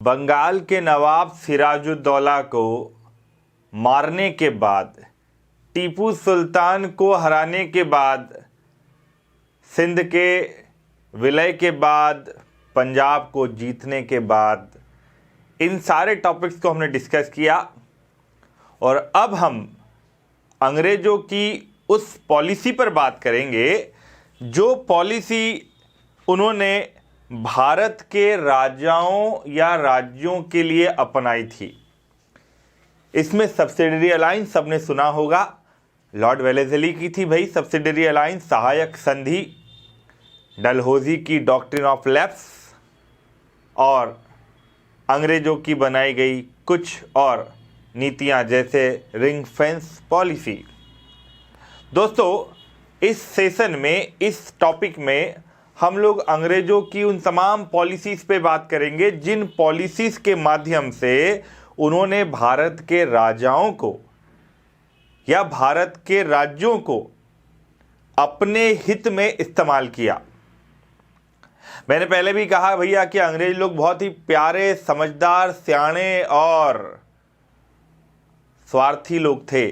बंगाल के नवाब सिराजुद्दौला को मारने के बाद, टीपू सुल्तान को हराने के बाद, सिंध के विलय के बाद, पंजाब को जीतने के बाद, इन सारे टॉपिक्स को हमने डिस्कस किया। और अब हम अंग्रेज़ों की उस पॉलिसी पर बात करेंगे जो पॉलिसी उन्होंने भारत के राजाओं या राज्यों के लिए अपनाई थी। इसमें सब्सिडरी अलायंस सबने सुना होगा, लॉर्ड वेलेस्ली की थी भाई सब्सिडरी अलायंस, सहायक संधि, डलहौजी की डॉक्ट्रिन ऑफ लैप्स और अंग्रेज़ों की बनाई गई कुछ और नीतियां जैसे रिंग फेंस पॉलिसी। दोस्तों, इस सेशन में, इस टॉपिक में हम लोग अंग्रेज़ों की उन तमाम पॉलिसीज़ पे बात करेंगे जिन पॉलिसीज़ के माध्यम से उन्होंने भारत के राजाओं को या भारत के राज्यों को अपने हित में इस्तेमाल किया। मैंने पहले भी कहा भैया कि अंग्रेज लोग बहुत ही प्यारे, समझदार, सियाणे और स्वार्थी लोग थे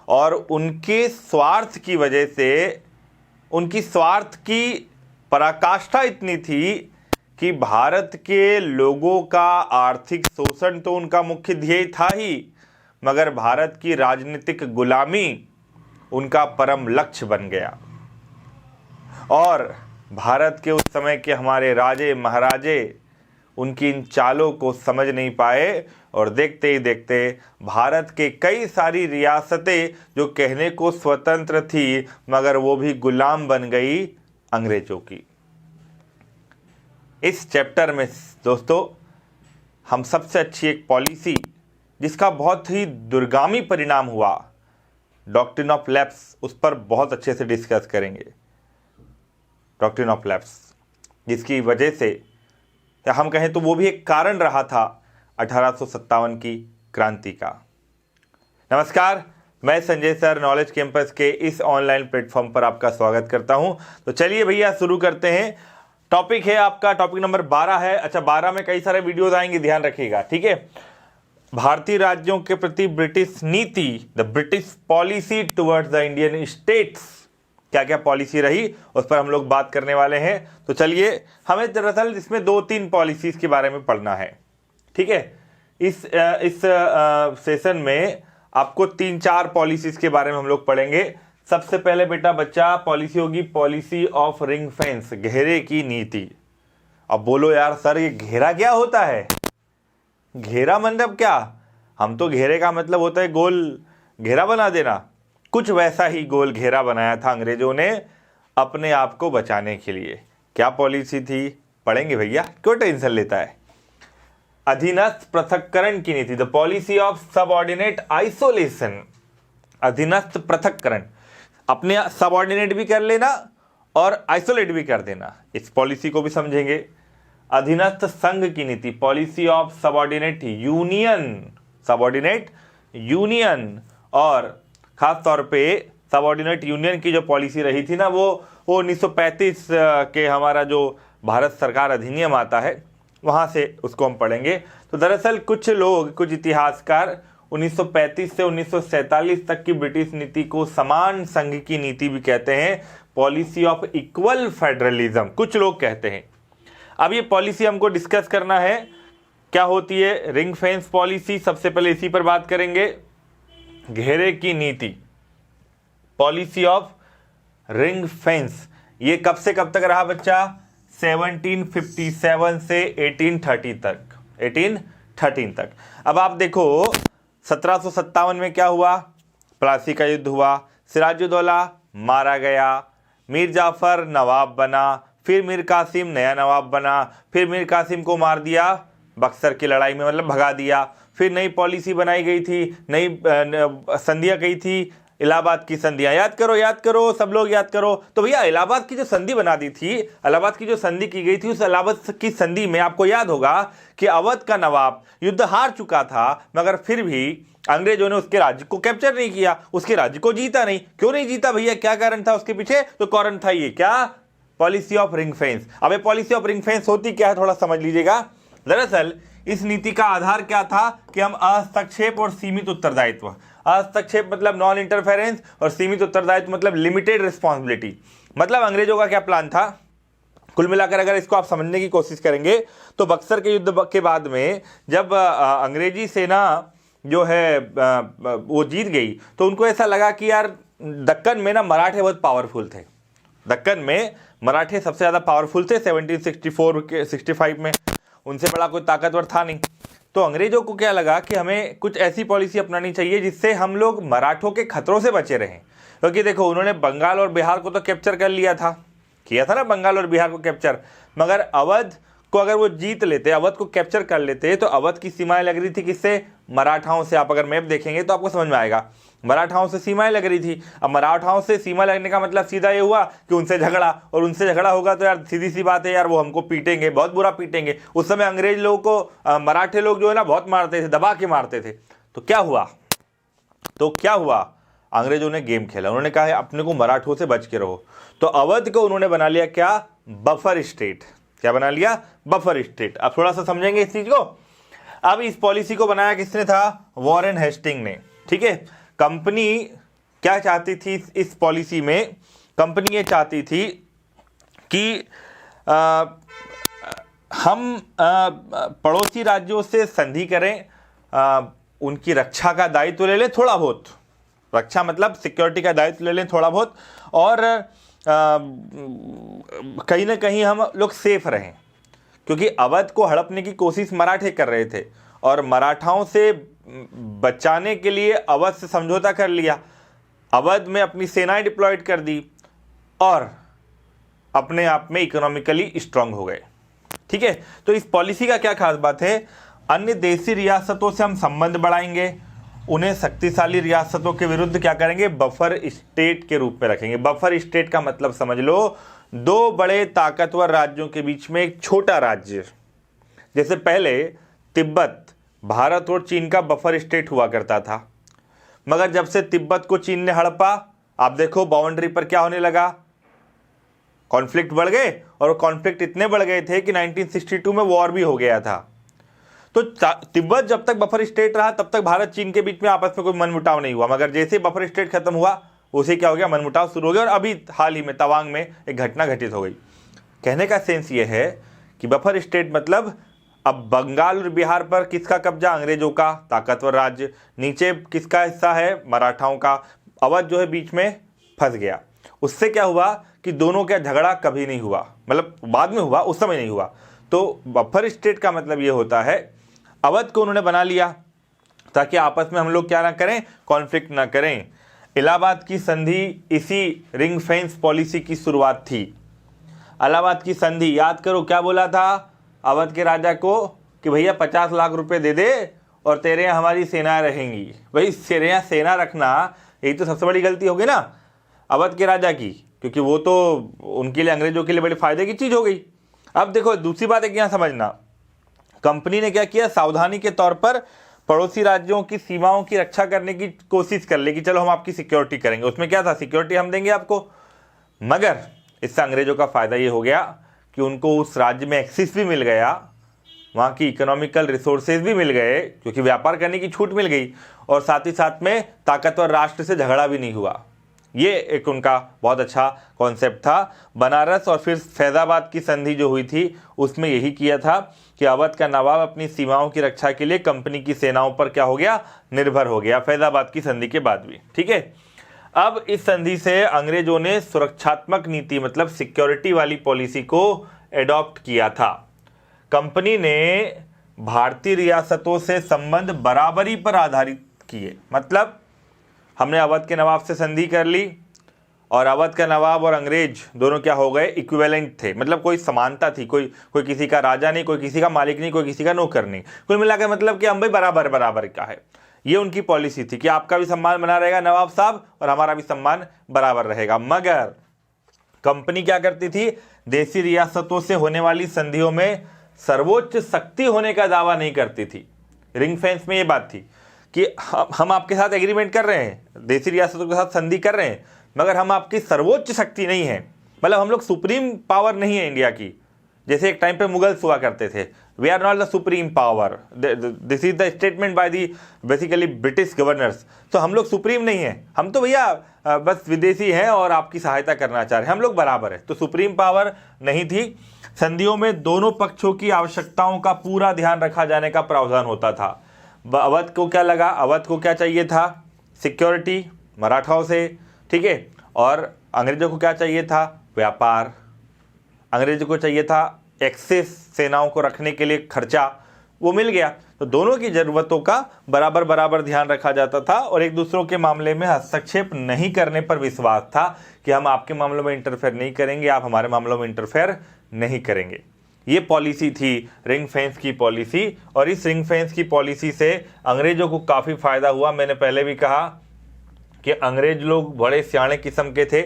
और उनके स्वार्थ की वजह से, उनकी स्वार्थ की पराकाष्ठा इतनी थी कि भारत के लोगों का आर्थिक शोषण तो उनका मुख्य ध्येय था ही, मगर भारत की राजनीतिक गुलामी उनका परम लक्ष्य बन गया। और भारत के उस समय के हमारे राजे महाराजे उनकी इन चालों को समझ नहीं पाए और देखते ही देखते भारत के कई सारी रियासतें जो कहने को स्वतंत्र थी मगर वो भी गुलाम बन गई अंग्रेजों की। इस चैप्टर में दोस्तों हम सबसे अच्छी एक पॉलिसी जिसका बहुत ही दूरगामी परिणाम हुआ, डॉक्ट्रिन ऑफ लैप्स, उस पर बहुत अच्छे से डिस्कस करेंगे। डॉक्ट्रिन ऑफ लैप्स जिसकी वजह से, या हम कहें तो वो भी एक कारण रहा था 1857 की क्रांति का। नमस्कार, मैं संजय सर नॉलेज कैंपस के इस ऑनलाइन प्लेटफॉर्म पर आपका स्वागत करता हूं। तो चलिए भैया शुरू करते हैं। टॉपिक है आपका, टॉपिक नंबर 12 है। अच्छा, 12 में कई सारे वीडियोज आएंगे, ध्यान रखिएगा, ठीक है। भारतीय राज्यों के प्रति ब्रिटिश नीति, the British policy towards the Indian states, क्या क्या पॉलिसी रही उस पर हम लोग बात करने वाले हैं। तो चलिए, हमें दरअसल इसमें 2-3 पॉलिसीज़ के बारे में पढ़ना है, ठीक है। इस सेशन में आपको 3-4 पॉलिसीज़ के बारे में हम लोग पढ़ेंगे। सबसे पहले बेटा बच्चा पॉलिसी होगी पॉलिसी ऑफ रिंग फेंस, घेरे की नीति। अब बोलो यार सर ये घेरा क्या होता है? घेरा मतलब क्या? हम तो घेरे का मतलब होता है गोल घेरा बना देना। कुछ वैसा ही गोल घेरा बनाया था अंग्रेजों ने अपने आप को बचाने के लिए। क्या पॉलिसी थी? पढ़ेंगे भैया, क्यों टेंशन लेता है। अधीनस्थ पृथक्करण की नीति, the policy of subordinate isolation. अधीनस्थ पृथक्करण, अपने सबऑर्डिनेट भी कर लेना और आइसोलेट भी कर देना, इस पॉलिसी को भी समझेंगे। अधीनस्थ संघ की नीति, policy of subordinate union, subordinate union. और खास तौर पे सबऑर्डिनेट यूनियन की जो पॉलिसी रही थी ना, वो 1935 के हमारा जो भारत सरकार अधिनियम आता है वहाँ से उसको हम पढ़ेंगे। तो दरअसल कुछ लोग, कुछ इतिहासकार 1935 से 1947 तक की ब्रिटिश नीति को समान संघ की नीति भी कहते हैं, पॉलिसी ऑफ इक्वल फेडरलिज्म कुछ लोग कहते हैं। अब ये पॉलिसी हमको डिस्कस करना है, क्या होती है रिंग फेंस पॉलिसी। सबसे पहले इसी पर बात करेंगे, घेरे की नीति, पॉलिसी ऑफ रिंग फेंस। ये कब से कब तक रहा बच्चा? 1757 से 1830 तक, 1813 तक। अब आप देखो 1757 में क्या हुआ? प्लासी का युद्ध हुआ, सिराजुद्दौला मारा गया, मीर जाफर नवाब बना, फिर मीर कासिम नया नवाब बना, फिर मीर कासिम को मार दिया बक्सर की लड़ाई में, मतलब भगा दिया। फिर नई पॉलिसी बनाई गई थी, नई संधियाँ गई थी, इलाहाबाद की संधियाँ। याद करो सब लोग याद करो। तो भैया इलाहाबाद की जो संधि बना दी थी, इलाहाबाद की जो संधि की गई थी, उस इलाहाबाद की संधि में आपको याद होगा कि अवध का नवाब युद्ध हार चुका था, मगर फिर भी अंग्रेजों ने उसके राज्य को कैप्चर नहीं किया, उसके राज्य को जीता नहीं। क्यों नहीं जीता भैया? क्या कारण था उसके पीछे? तो कारण था ये क्या? Policy of ring fence. अब ये पॉलिसी ऑफ रिंग फेंस होती क्या है थोड़ा समझ लीजिएगा। दरअसल इस नीति का आधार क्या था कि हम हस्तक्षेप और सीमित उत्तरदायित्व, हस्तक्षेप मतलब नॉन इंटरफेरेंस और सीमित उत्तरदायित्व मतलब लिमिटेड रिस्पॉन्सिबिलिटी। मतलब अंग्रेजों का क्या प्लान था, कुल मिलाकर अगर इसको आप समझने की कोशिश करेंगे तो बक्सर के युद्ध के बाद में जब अंग्रेजी सेना जो है वो जीत गई तो उनको ऐसा लगा कि यार दक्कन में ना मराठे बहुत पावरफुल थे, दक्कन में मराठे सबसे ज़्यादा पावरफुल थे 1764 के 65 में, उनसे बड़ा कोई ताकतवर था नहीं। तो अंग्रेजों को क्या लगा कि हमें कुछ ऐसी पॉलिसी अपनानी चाहिए जिससे हम लोग मराठों के खतरों से बचे रहें, क्योंकि देखो उन्होंने बंगाल और बिहार को तो कैप्चर कर लिया था, किया था ना बंगाल और बिहार को कैप्चर, मगर अवध को अगर वो जीत लेते, अवध को कैप्चर कर लेते तो अवध की सीमाएं लग रही थी किससे, मराठाओं से। आप अगर मैप देखेंगे तो आपको समझ में आएगा, मराठाओं से सीमाएं लग रही थी। अब मराठाओं से सीमा लगने का मतलब सीधा ये हुआ कि उनसे झगड़ा, और उनसे झगड़ा होगा तो यार सीधी सी बात है यार वो हमको पीटेंगे, बहुत बुरा पीटेंगे। उस समय अंग्रेज लोगों को मराठे लोग जो है ना बहुत मारते थे, दबा के मारते थे। तो क्या हुआ, अंग्रेजों ने गेम खेला, उन्होंने कहा है अपने को मराठों से बच के रहो। तो अवध को उन्होंने बना लिया क्या, बफर स्टेट। क्या बना लिया, बफर स्टेट। अब थोड़ा सा समझेंगे इस चीज को। अब इस पॉलिसी को बनाया किसने था, वॉरेन हेस्टिंग ने। ठीक है, कंपनी क्या चाहती थी इस पॉलिसी में, कंपनी ये चाहती थी कि हम पड़ोसी राज्यों से संधि करें, उनकी रक्षा का दायित्व ले लें थोड़ा बहुत, रक्षा मतलब सिक्योरिटी का दायित्व ले लें थोड़ा बहुत, और कहीं ना कहीं हम लोग सेफ रहें, क्योंकि अवध को हड़पने की कोशिश मराठे कर रहे थे और मराठाओं से बचाने के लिए अवध से समझौता कर लिया, अवध में अपनी सेनाएं डिप्लॉयड कर दी और अपने आप में इकोनॉमिकली स्ट्रांग हो गए। ठीक है, तो इस पॉलिसी का क्या खास बात है, अन्य देशी रियासतों से हम संबंध बढ़ाएंगे, उन्हें शक्तिशाली रियासतों के विरुद्ध क्या करेंगे, बफर स्टेट के रूप में रखेंगे। बफर स्टेट का मतलब समझ लो, दो बड़े ताकतवर राज्यों के बीच में एक छोटा राज्य। जैसे पहले तिब्बत भारत और चीन का बफर स्टेट हुआ करता था, मगर जब से तिब्बत को चीन ने हड़पा, आप देखो बाउंड्री पर क्या होने लगा, कॉन्फ्लिक्ट बढ़ गए, और कॉन्फ्लिक्ट इतने बढ़ गए थे कि 1962 में वॉर भी हो गया था। तो तिब्बत जब तक बफर स्टेट रहा तब तक भारत चीन के बीच में आपस में कोई मनमुटाव नहीं हुआ, मगर जैसे बफर स्टेट खत्म हुआ उसे क्या हो गया, मनमुटाव शुरू हो गया। और अभी हाल ही में तवांग में एक घटना घटित हो गई। कहने का सेंस ये है कि बफर स्टेट मतलब अब बंगाल और बिहार पर किसका कब्जा, अंग्रेजों का, ताकतवर राज्य, नीचे किसका हिस्सा है, मराठाओं का, अवध जो है बीच में फंस गया। उससे क्या हुआ कि दोनों का झगड़ा कभी नहीं हुआ, मतलब बाद में हुआ, उस समय नहीं हुआ। तो बफर स्टेट का मतलब ये होता है अवध को उन्होंने बना लिया ताकि आपस में हम लोग क्या ना करें, कॉन्फ्लिक्ट ना करें। इलाहाबाद की संधि इसी रिंग फेंस पॉलिसी की शुरुआत थी। इलाहाबाद की संधि याद करो, क्या बोला था अवध के राजा को कि भैया 50 लाख रुपए दे दे और तेरे यहाँ हमारी सेनाएं रहेंगी। भाई तेरे यहाँ सेना रखना यही तो सबसे बड़ी गलती होगी ना अवध के राजा की, क्योंकि वो तो उनके लिए, अंग्रेजों के लिए बड़े फायदे की चीज़ हो गई। अब देखो दूसरी बात है, यहाँ समझना, कंपनी ने क्या किया, सावधानी के तौर पर पड़ोसी राज्यों की सीमाओं की रक्षा करने की कोशिश कर ली कि चलो हम आपकी सिक्योरिटी करेंगे। उसमें क्या था, सिक्योरिटी हम देंगे आपको, मगर इससे अंग्रेजों का फायदा ये हो गया कि उनको उस राज्य में एक्सेस भी मिल गया, वहाँ की इकोनॉमिकल रिसोर्सेज भी मिल गए क्योंकि व्यापार करने की छूट मिल गई, और साथ ही साथ में ताकतवर राष्ट्र से झगड़ा भी नहीं हुआ। ये एक उनका बहुत अच्छा कॉन्सेप्ट था। बनारस और फिर फैजाबाद की संधि जो हुई थी उसमें यही किया था कि अवध का नवाब अपनी सीमाओं की रक्षा के लिए कंपनी की सेनाओं पर क्या हो गया, निर्भर हो गया, फैजाबाद की संधि के बाद भी। ठीक है, अब इस संधि से अंग्रेजों ने सुरक्षात्मक नीति मतलब सिक्योरिटी वाली पॉलिसी को एडॉप्ट किया था। कंपनी ने भारतीय रियासतों से संबंध बराबरी पर आधारित किए, मतलब हमने अवध के नवाब से संधि कर ली और अवध का नवाब और अंग्रेज दोनों क्या हो गए, इक्विवेलेंट थे, मतलब कोई समानता थी, कोई किसी का राजा नहीं, कोई किसी का मालिक नहीं, कोई किसी का नौकर नहीं, कुल मिलाकर मतलब कि हम भाई बराबर बराबर का है। ये उनकी पॉलिसी थी कि आपका भी सम्मान बना रहेगा नवाब साहब और हमारा भी सम्मान बराबर रहेगा। मगर कंपनी क्या करती थी, देशी रियासतों से होने वाली संधियों में सर्वोच्च शक्ति होने का दावा नहीं करती थी। रिंग फेंस में ये बात थी कि हम आपके साथ एग्रीमेंट कर रहे हैं, देशी रियासतों के साथ संधि कर रहे हैं, मगर हम आपकी सर्वोच्च शक्ति नहीं है, मतलब हम लोग सुप्रीम पावर नहीं है इंडिया की, जैसे एक टाइम पे मुगल्स हुआ करते थे। We are not the supreme power, this is the statement by the basically British governors. तो हम लोग सुप्रीम नहीं है, हम तो भैया बस विदेशी हैं और आपकी सहायता करना चाह रहे हैं, हम लोग बराबर है। तो सुप्रीम पावर नहीं थी। संधियों में दोनों पक्षों की आवश्यकताओं का पूरा ध्यान रखा जाने का प्रावधान होता था। अवध को क्या लगा, अवध को क्या चाहिए था, सिक्योरिटी मराठाओं से, ठीक है, और अंग्रेजों को क्या चाहिए था, व्यापार। अंग्रेजों को चाहिए था एक्सेस, सेनाओं को रखने के लिए खर्चा, वो मिल गया। तो दोनों की ज़रूरतों का बराबर बराबर ध्यान रखा जाता था और एक दूसरों के मामले में हस्तक्षेप नहीं करने पर विश्वास था कि हम आपके मामलों में इंटरफेयर नहीं करेंगे, आप हमारे मामलों में इंटरफेयर नहीं करेंगे। ये पॉलिसी थी रिंग फेंस की पॉलिसी, और इस रिंग फेंस की पॉलिसी से अंग्रेजों को काफ़ी फायदा हुआ। मैंने पहले भी कहा कि अंग्रेज लोग बड़े सियाणे किस्म के थे।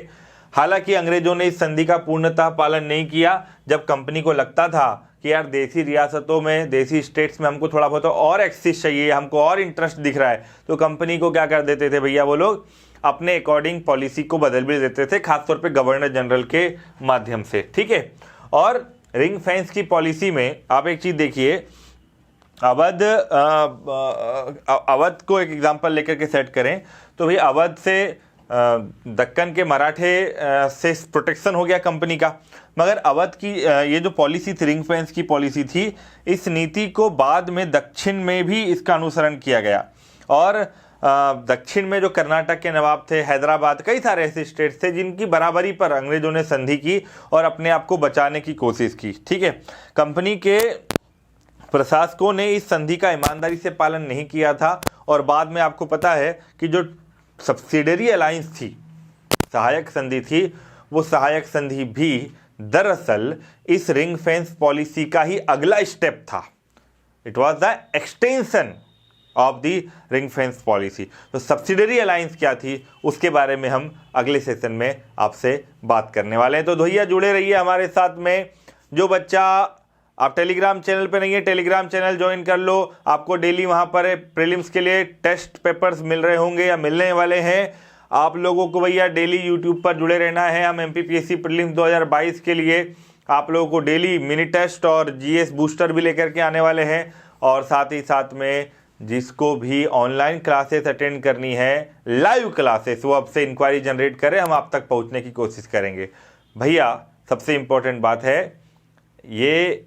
हालांकि अंग्रेजों ने इस संधि का पूर्णतः पालन नहीं किया। जब कंपनी को लगता था कि यार देसी रियासतों में, देसी स्टेट्स में हमको थोड़ा बहुत और एक्सेस चाहिए, हमको और इंटरेस्ट दिख रहा है, तो कंपनी को क्या कर देते थे भैया, वो लोग अपने अकॉर्डिंग पॉलिसी को बदल भी देते थे, खासतौर पे गवर्नर जनरल के माध्यम से, ठीक है। और रिंग फेंस की पॉलिसी में आप एक चीज़ देखिए, अवध को एक एग्जांपल लेकर के सेट करें तो भाई अवध से दक्कन के मराठे से प्रोटेक्शन हो गया कंपनी का। मगर अवध की ये जो पॉलिसी थी, रिंग फेंस की पॉलिसी थी, इस नीति को बाद में दक्षिण में भी इसका अनुसरण किया गया। और दक्षिण में जो कर्नाटक के नवाब थे, हैदराबाद, कई सारे ऐसे स्टेट्स थे जिनकी बराबरी पर अंग्रेजों ने संधि की और अपने आप को बचाने की कोशिश की, ठीक है। कंपनी के प्रशासकों ने इस संधि का ईमानदारी से पालन नहीं किया था और बाद में आपको पता है कि जो सब्सिडरी अलायंस थी, सहायक संधि थी, वो सहायक संधि भी दरअसल इस रिंग फेंस पॉलिसी का ही अगला स्टेप था। It was the extension of the ring fence policy. तो सब्सिडरी अलायंस क्या थी उसके बारे में हम अगले सेशन में आपसे बात करने वाले हैं। तो भैया जुड़े रहिए हमारे साथ में। जो बच्चा आप टेलीग्राम चैनल पे नहीं है, टेलीग्राम चैनल ज्वाइन कर लो। आपको डेली वहाँ पर प्रीलिम्स के लिए टेस्ट पेपर्स मिल रहे होंगे या मिलने वाले हैं। आप लोगों को भैया डेली यूट्यूब पर जुड़े रहना है। हम MPPSC प्रीलिम्स 2022 के लिए आप लोगों को डेली मिनी टेस्ट और GS बूस्टर भी लेकर के आने वाले हैं। और साथ ही साथ में जिसको भी ऑनलाइन क्लासेस अटेंड करनी है, लाइव क्लासेस, वो अब से इंक्वायरी जनरेट करें, हम आप तक पहुँचने की कोशिश करेंगे। भैया सबसे इम्पोर्टेंट बात है, ये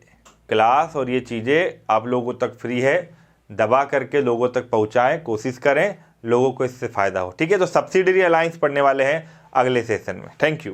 क्लास और ये चीज़ें आप लोगों तक फ्री है, दबा करके लोगों तक पहुंचाएं, कोशिश करें लोगों को इससे फ़ायदा हो, ठीक है। तो सब्सिडरी अलायंस पढ़ने वाले हैं अगले सेशन में। Thank you.